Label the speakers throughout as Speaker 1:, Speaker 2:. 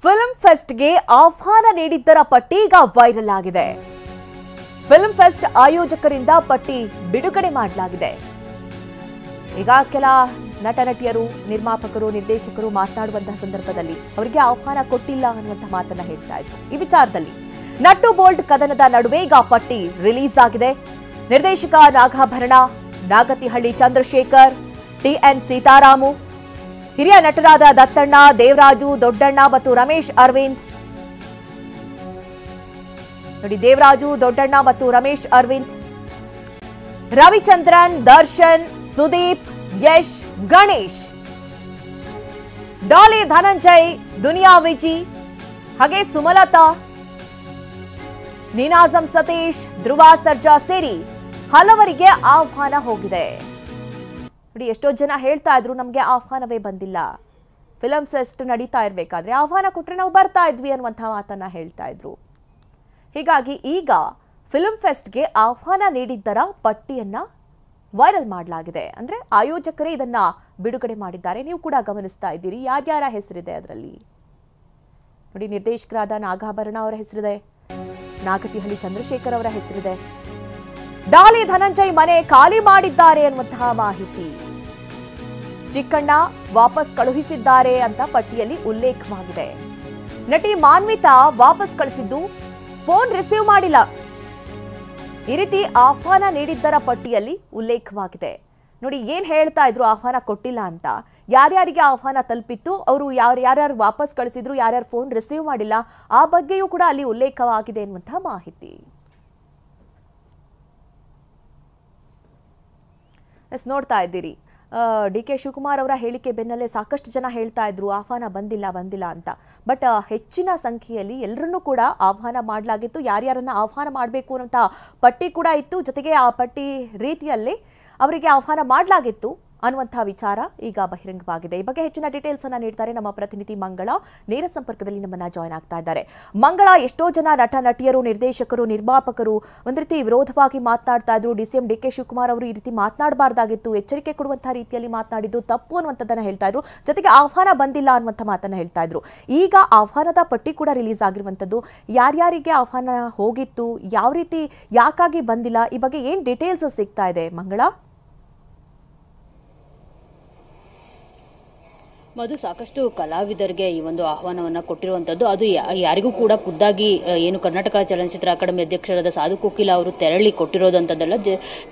Speaker 1: Film ಫೆಸ್ಟ್ಗೆ ಆಹ್ವಾನ ನೀಡಿದ್ದರ ಪಟ್ಟಿ ಈಗ ವೈರಲ್ ಆಗಿದೆ. ಫಿಲ್ಮ್ ಫೆಸ್ಟ್ ಆಯೋಜಕರಿಂದ ಪಟ್ಟಿ ಬಿಡುಗಡೆ ಮಾಡಲಾಗಿದೆ. ಈಗ ಕೆಲ ನಟ ನಟಿಯರು, ನಿರ್ಮಾಪಕರು, ನಿರ್ದೇಶಕರು ಮಾತನಾಡುವಂತಹ ಸಂದರ್ಭದಲ್ಲಿ ಅವರಿಗೆ ಆಹ್ವಾನ ಕೊಟ್ಟಿಲ್ಲ ಅನ್ನುವಂತಹ ಮಾತನ್ನ ಹೇಳ್ತಾ ಇದ್ರು. ಈ ವಿಚಾರದಲ್ಲಿ ನಟ್ಟು ಬೋಲ್ಟ್ ಕದನದ ನಡುವೆ ಈಗ ಪಟ್ಟಿ ರಿಲೀಸ್ ಆಗಿದೆ. ನಿರ್ದೇಶಕ ನಾಗಾಭರಣ, ನಾಗತಿಹಳ್ಳಿ ಚಂದ್ರಶೇಖರ್, ಟಿಎನ್ ಸೀತಾರಾಮು, ಹಿರಿಯ ನಟರಾದ ದತ್ತಣ್ಣ, ದೇವರಾಜು, ದೊಡ್ಡಣ್ಣ ಮತ್ತು ರಮೇಶ್ ಅರವಿಂದ್. ನೋಡಿ, ದೇವರಾಜು, ದೊಡ್ಡಣ್ಣ ಮತ್ತು ರಮೇಶ್ ಅರವಿಂದ್, ರವಿಚಂದ್ರನ್, ದರ್ಶನ್, ಸುದೀಪ್, ಯಶ್, ಗಣೇಶ್, ಡಾಲಿ ಧನಂಜಯ್, ದುನಿಯಾ ವಿಜಿ, ಹಾಗೆ ಸುಮಲತಾ, ನೀನಾಜಂ ಸತೀಶ್, ಧ್ರುವ ಸರ್ಜಾ ಸೇರಿ ಹಲವರಿಗೆ ಆಹ್ವಾನ ಹೋಗಿದೆ. ನೋಡಿ, ಎಷ್ಟೋ ಜನ ಹೇಳ್ತಾ ಇದ್ರು ನಮಗೆ ಆಹ್ವಾನವೇ ಬಂದಿಲ್ಲ, ಫಿಲಂ ಫೆಸ್ಟ್ ನಡೀತಾ ಇರಬೇಕಾದ್ರೆ ಆಹ್ವಾನ ಕೊಟ್ಟರೆ ನಾವು ಬರ್ತಾ ಇದ್ವಿ ಅನ್ನುವಂಥ ಮಾತನ್ನ ಹೇಳ್ತಾ ಇದ್ರು. ಹೀಗಾಗಿ ಈಗ ಫಿಲ್ಮ್ ಫೆಸ್ಟ್ಗೆ ಆಹ್ವಾನ ನೀಡಿದ್ದರ ಪಟ್ಟಿಯನ್ನ ವೈರಲ್ ಮಾಡಲಾಗಿದೆ. ಅಂದ್ರೆ ಆಯೋಜಕರೇ ಇದನ್ನ ಬಿಡುಗಡೆ ಮಾಡಿದ್ದಾರೆ. ನೀವು ಕೂಡ ಗಮನಿಸ್ತಾ ಇದ್ದೀರಿ ಯಾರ್ಯಾರ ಹೆಸರಿದೆ ಅದರಲ್ಲಿ. ನೋಡಿ, ನಿರ್ದೇಶಕರಾದ ನಾಗಾಭರಣ ಅವರ ಹೆಸರಿದೆ, ನಾಗತಿಹಳ್ಳಿ ಚಂದ್ರಶೇಖರ್ ಅವರ ಹೆಸರಿದೆ, ಡಾಲಿ ಧನಂಜಯ್ ಮನೆ ಖಾಲಿ ಮಾಡಿದ್ದಾರೆ ಅನ್ನುವಂತಹ ಮಾಹಿತಿ, ಚಿಕ್ಕಣ್ಣ ವಾಪಸ್ ಕಳುಹಿಸಿದ್ದಾರೆ ಅಂತ ಪಟ್ಟಿಯಲ್ಲಿ ಉಲ್ಲೇಖವಾಗಿದೆ. ನಟಿ ಮಾನ್ವಿತಾ ವಾಪಸ್ ಕಳಿಸಿದ್ದು ಫೋನ್ ರಿಸೀವ್ ಮಾಡಿಲ್ಲ. ಈ ರೀತಿ ಆಹ್ವಾನ ನೀಡಿದ್ದರ ಪಟ್ಟಿಯಲ್ಲಿ ಉಲ್ಲೇಖವಾಗಿದೆ. ನೋಡಿ, ಏನ್ ಹೇಳ್ತಾ ಇದ್ರು ಆಹ್ವಾನ ಕೊಟ್ಟಿಲ್ಲ ಅಂತ, ಯಾರ್ಯಾರಿಗೆ ಆಹ್ವಾನ ತಲುಪಿತ್ತು, ಅವರು ಯಾರ್ಯಾರು ವಾಪಸ್ ಕಳಿಸಿದ್ರು, ಯಾರ್ಯಾರು ಫೋನ್ ರಿಸೀವ್ ಮಾಡಿಲ್ಲ, ಆ ಬಗ್ಗೆಯೂ ಕೂಡ ಅಲ್ಲಿ ಉಲ್ಲೇಖವಾಗಿದೆ ಎನ್ನುವಂತಹ ಮಾಹಿತಿ. ನೋಡ್ತಾ ಇದ್ದೀರಿ, ಡಿ ಕೆ ಶಿವಕುಮಾರ್ ಅವರ ಹೇಳಿಕೆ ಬೆನ್ನಲ್ಲೇ ಸಾಕಷ್ಟು ಜನ ಹೇಳ್ತಾ ಇದ್ರು ಆಹ್ವಾನ ಬಂದಿಲ್ಲ ಅಂತ. ಬಟ್ ಹೆಚ್ಚಿನ ಸಂಖ್ಯೆಯಲ್ಲಿ ಎಲ್ಲರನ್ನೂ ಕೂಡ ಆಹ್ವಾನ ಮಾಡಲಾಗಿತ್ತು. ಯಾರ್ಯಾರನ್ನ ಆಹ್ವಾನ ಮಾಡಬೇಕು ಅನ್ನೋಂಥ ಪಟ್ಟಿ ಕೂಡ ಇತ್ತು. ಜೊತೆಗೆ ಆ ಪಟ್ಟಿ ರೀತಿಯಲ್ಲಿ ಅವರಿಗೆ ಆಹ್ವಾನ ಮಾಡಲಾಗಿತ್ತು ಅನ್ನುವಂಥ ವಿಚಾರ ಈಗ ಬಹಿರಂಗವಾಗಿದೆ. ಈ ಬಗ್ಗೆ ಹೆಚ್ಚಿನ ಡೀಟೇಲ್ಸ್ ಅನ್ನ ನೀಡ್ತಾರೆ ನಮ್ಮ ಪ್ರತಿನಿಧಿ ಮಂಗಳ. ನೇರ ಸಂಪರ್ಕದಲ್ಲಿ ನಮ್ಮನ್ನ ಜಾಯ್ನ್ ಆಗ್ತಾ ಇದ್ದಾರೆ. ಮಂಗಳ, ಎಷ್ಟೋ ಜನ ನಟ ನಟಿಯರು, ನಿರ್ದೇಶಕರು, ನಿರ್ಮಾಪಕರು ಒಂದ್ ರೀತಿ ವಿರೋಧವಾಗಿ ಮಾತನಾಡ್ತಾ ಇದ್ರು. ಡಿಸಿಎಂ ಡಿ ಕೆ ಶಿವಕುಮಾರ್ ಅವರು ಈ ರೀತಿ ಮಾತನಾಡಬಾರ್ದಾಗಿತ್ತು, ಎಚ್ಚರಿಕೆ ಕೊಡುವಂತಹ ರೀತಿಯಲ್ಲಿ ಮಾತನಾಡಿದ್ದು ತಪ್ಪು ಅನ್ನುವಂಥದ್ದನ್ನ ಹೇಳ್ತಾ ಇದ್ರು. ಜೊತೆಗೆ ಆಹ್ವಾನ ಬಂದಿಲ್ಲ ಅನ್ನುವಂಥ ಮಾತನ್ನ ಹೇಳ್ತಾ ಇದ್ರು. ಈಗ ಆಹ್ವಾನದ ಪಟ್ಟಿ ಕೂಡ ರಿಲೀಸ್ ಆಗಿರುವಂತದ್ದು. ಯಾರ್ಯಾರಿಗೆ ಆಹ್ವಾನ ಹೋಗಿತ್ತು, ಯಾವ ರೀತಿ, ಯಾಕಾಗಿ ಬಂದಿಲ್ಲ, ಈ ಬಗ್ಗೆ ಏನ್ ಡೀಟೇಲ್ಸ್ ಸಿಗ್ತಾ ಇದೆ ಮಂಗಳ?
Speaker 2: ಮಧು, ಸಾಕಷ್ಟು ಕಲಾವಿದರಿಗೆ ಈ ಒಂದು ಆಹ್ವಾನವನ್ನು ಕೊಟ್ಟಿರುವಂಥದ್ದು. ಅದು ಯಾರಿಗೂ ಕೂಡ ಖುದ್ದಾಗಿ ಏನು ಕರ್ನಾಟಕ ಚಲನಚಿತ್ರ ಅಕಾಡೆಮಿ ಅಧ್ಯಕ್ಷರಾದ ಸಾಧು ಕೋಕಿಲ ಅವರು ತೆರಳಿ ಕೊಟ್ಟಿರೋದಂಥದ್ದಲ್ಲ.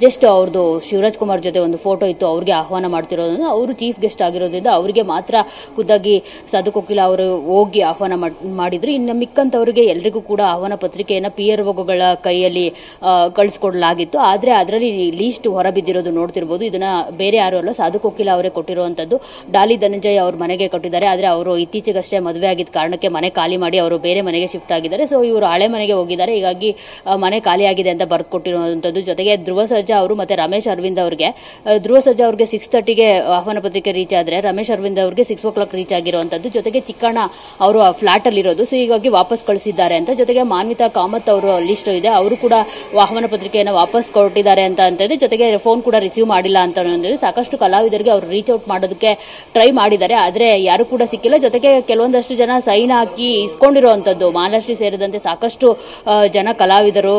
Speaker 2: ಜಸ್ಟ್ ಅವ್ರದ್ದು ಶಿವರಾಜ್ ಕುಮಾರ್ ಜೊತೆ ಒಂದು ಫೋಟೋ ಇತ್ತು, ಅವ್ರಿಗೆ ಆಹ್ವಾನ ಮಾಡ್ತಿರೋದು. ಅವರು ಚೀಫ್ ಗೆಸ್ಟ್ ಆಗಿರೋದ್ರಿಂದ ಅವರಿಗೆ ಮಾತ್ರ ಖುದ್ದಾಗಿ ಸಾಧು ಕೋಕಿಲ ಅವರು ಹೋಗಿ ಆಹ್ವಾನ ಮಾಡಿದ್ರು. ಇನ್ನು ಮಿಕ್ಕಂತವರಿಗೆ ಎಲ್ರಿಗೂ ಕೂಡ ಆಹ್ವಾನ ಪತ್ರಿಕೆಯನ್ನು PROಗಳ ಕೈಯಲ್ಲಿ ಕಳಿಸ್ಕೊಡ್ಲಾಗಿತ್ತು. ಆದರೆ ಅದರಲ್ಲಿ ಲೀಸ್ಟ್ ಹೊರಬಿದ್ದಿರೋದು ನೋಡ್ತಿರ್ಬೋದು. ಇದನ್ನ ಬೇರೆ ಯಾರು ಅಲ್ಲ, ಸಾಧು ಕೋಕಿಲ ಅವರೇ ಕೊಟ್ಟಿರುವಂಥದ್ದು. ಡಾಲಿ ಧನಂಜಯ್ ಅವ್ರ ಮನೆಗೆ ಕೊಟ್ಟಿದ್ದಾರೆ. ಆದರೆ ಅವರು ಇತ್ತೀಚೆಗಷ್ಟೇ ಮದುವೆ ಆಗಿದ್ದ ಕಾರಣಕ್ಕೆ ಮನೆ ಖಾಲಿ ಮಾಡಿ ಅವರು ಬೇರೆ ಮನೆಗೆ ಶಿಫ್ಟ್ ಆಗಿದ್ದಾರೆ. ಸೊ ಇವರು ಹಳೆ ಮನೆಗೆ ಹೋಗಿದ್ದಾರೆ. ಹೀಗಾಗಿ ಮನೆ ಖಾಲಿ ಆಗಿದೆ ಅಂತ ಬರೆದು ಕೊಟ್ಟಿರುವಂಥದ್ದು. ಜೊತೆಗೆ ಧ್ರುವ ಸರ್ಜಾ ಅವರು ಮತ್ತೆ ರಮೇಶ್ ಅರವಿಂದ್ ಅವರಿಗೆ, ಧ್ರುವ ಸರ್ಜಾ ಅವರಿಗೆ 6:30ಗೆ ಆಹ್ವಾನ ಪತ್ರಿಕೆ ರೀಚ್ ಆದರೆ ರಮೇಶ್ ಅರವಿಂದ್ ಅವರಿಗೆ 6 o'clock ರೀಚ್ ಆಗಿರುವಂಥದ್ದು. ಜೊತೆಗೆ ಚಿಕ್ಕಣ್ಣ ಅವರು ಫ್ಲಾಟ್ ಅಲ್ಲಿ ಇರೋದು, ಸೊ ಹೀಗಾಗಿ ವಾಪಸ್ ಕಳಿಸಿದ್ದಾರೆ ಅಂತ. ಜೊತೆಗೆ ಮಾನ್ವಿತಾ ಕಾಮತ್ ಅವರು ಲಿಸ್ಟ್ ಇದೆ, ಅವರು ಕೂಡ ಆಹ್ವಾನ ಪತ್ರಿಕೆಯನ್ನು ವಾಪಸ್ ಕೊಟ್ಟಿದ್ದಾರೆ ಅಂತ ಇದೆ. ಜೊತೆಗೆ ಫೋನ್ ಕೂಡ ರಿಸೀವ್ ಮಾಡಿಲ್ಲ ಅಂತ ಸಾಕಷ್ಟು ಕಲಾವಿದರಿಗೆ ಅವರು ರೀಚ್ ಔಟ್ ಮಾಡೋದಕ್ಕೆ ಟ್ರೈ ಮಾಡಿದ್ದಾರೆ, ಆದ್ರೆ ಯಾರು ಕೂಡ ಸಿಕ್ಕಿಲ್ಲ. ಜೊತೆಗೆ ಕೆಲವೊಂದಷ್ಟು ಜನ ಸೈನ್ ಹಾಕಿ ಇಸ್ಕೊಂಡಿರುವಂತದ್ದು, ಮಹಾಲಕ್ಷ್ಮಿ ಸೇರಿದಂತೆ ಸಾಕಷ್ಟು ಜನ ಕಲಾವಿದರು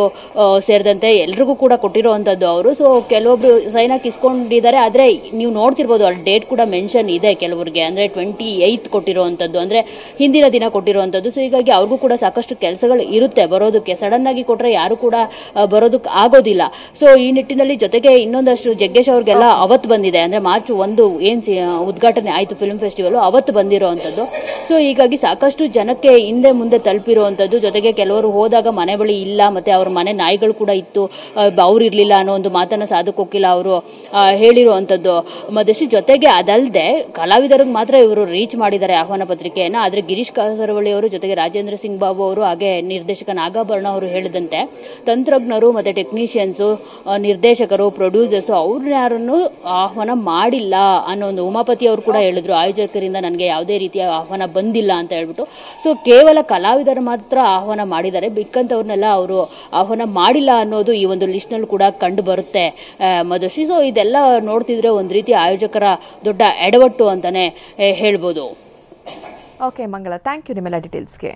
Speaker 2: ಸೇರಿದಂತೆ ಎಲ್ರಿಗೂ ಕೂಡ ಕೊಟ್ಟಿರುವಂತದ್ದು ಅವರು. ಸೊ ಕೆಲವೊಬ್ರು ಸೈನ್ ಹಾಕಿ ಇಸ್ಕೊಂಡಿದ್ದಾರೆ, ಆದ್ರೆ ನೀವು ನೋಡ್ತಿರ್ಬೋದು ಅಲ್ಲಿ ಡೇಟ್ ಕೂಡ ಮೆನ್ಷನ್ ಇದೆ ಕೆಲವರಿಗೆ, ಅಂದ್ರೆ 28th ಕೊಟ್ಟಿರುವಂತದ್ದು, ಅಂದ್ರೆ ಹಿಂದಿನ ದಿನ ಕೊಟ್ಟಿರುವಂತದ್ದು. ಸೊ ಹೀಗಾಗಿ ಅವ್ರಿಗೂ ಕೂಡ ಸಾಕಷ್ಟು ಕೆಲಸಗಳು ಇರುತ್ತೆ ಬರೋದಕ್ಕೆ. ಸಡನ್ ಆಗಿ ಕೊಟ್ರೆ ಯಾರು ಕೂಡ ಬರೋದಕ್ಕೆ ಆಗೋದಿಲ್ಲ. ಸೊ ಈ ನಿಟ್ಟಿನಲ್ಲಿ ಜೊತೆಗೆ ಇನ್ನೊಂದಷ್ಟು ಜಗ್ಗೇಶ್ ಅವ್ರಿಗೆಲ್ಲ ಅವತ್ತು ಬಂದಿದೆ, ಅಂದ್ರೆ March 1 ಏನ್ ಉದ್ಘಾಟನೆ ಆಯ್ತು ಫಿಲ್ಮ್ ಫೆಸ್ಟಿವಲ್, ಅವತ್ತು ಬಂದಿರುವಂತದ್ದು. ಸೊ ಹೀಗಾಗಿ ಸಾಕಷ್ಟು ಜನಕ್ಕೆ ಹಿಂದೆ ಮುಂದೆ ತಲುಪಿರುವಂತದ್ದು. ಜೊತೆಗೆ ಕೆಲವರು ಹೋದಾಗ ಮನೆ ಬಳಿ ಇಲ್ಲ, ಮತ್ತೆ ಅವ್ರ ಮನೆ ನಾಯಿಗಳು ಕೂಡ ಇತ್ತು, ಅವ್ರು ಇರ್ಲಿಲ್ಲ ಅನ್ನೋ ಒಂದು ಮಾತನ್ನ ಸಾಧು ಕೋಕಿಲ ಅವರು ಹೇಳಿರುವಂತದ್ದು ಮಧುಶ್ರೀ. ಜೊತೆಗೆ ಅದಲ್ಲದೆ ಕಲಾವಿದರಿಗೆ ಮಾತ್ರ ಇವರು ರೀಚ್ ಮಾಡಿದ್ದಾರೆ ಆಹ್ವಾನ ಪತ್ರಿಕೆಯನ್ನ. ಆದ್ರೆ ಗಿರೀಶ್ ಕಾಸರವಳ್ಳಿ ಅವರು, ಜೊತೆಗೆ ರಾಜೇಂದ್ರ ಸಿಂಗ್ ಬಾಬು ಅವರು, ಹಾಗೆ ನಿರ್ದೇಶಕ ನಾಗಾಭರಣ ಅವರು ಹೇಳಿದಂತೆ ತಂತ್ರಜ್ಞರು ಮತ್ತೆ ಟೆಕ್ನಿಷಿಯನ್ಸ್, ನಿರ್ದೇಶಕರು, ಪ್ರೊಡ್ಯೂಸರ್ಸ್ ಅವ್ರನ್ನ ಯಾರನ್ನು ಆಹ್ವಾನ ಮಾಡಿಲ್ಲ ಅನ್ನೋ ಒಂದು ಉಮಾಪತಿ ಅವರು ಕೂಡ ಹೇಳಿದ್ರು. ಆಯೋಜಕರಿಂದ ನನಗೆ ಯಾವುದೇ ರೀತಿಯ ಆಹ್ವಾನ ಬಂದಿಲ್ಲ ಅಂತ ಹೇಳ್ಬಿಟ್ಟು. ಸೊ ಕೇವಲ ಕಲಾವಿದರು ಮಾತ್ರ ಆಹ್ವಾನ ಮಾಡಿದ್ದಾರೆ, ಬಿಕ್ಕಂತವ್ರನ್ನೆಲ್ಲ ಅವರು ಆಹ್ವಾನ ಮಾಡಿಲ್ಲ ಅನ್ನೋದು ಈ ಒಂದು ಲಿಸ್ಟ್ ನಲ್ಲಿ ಕೂಡ ಕಂಡು ಬರುತ್ತೆ ಮಧುಶ್ರೀ. ಸೊ ಇದೆಲ್ಲ ನೋಡ್ತಿದ್ರೆ ಒಂದ್ ರೀತಿ ಆಯೋಜಕರ ದೊಡ್ಡ ಎಡವಟ್ಟು ಅಂತಾನೆ ಹೇಳ್ಬೋದು.
Speaker 1: ಓಕೆ ಮಂಗಳ, ಥ್ಯಾಂಕ್ ಯು ನಿಮ್ಮೆಲ್ಲ ಡೀಟೇಲ್ಸ್ಗೆ.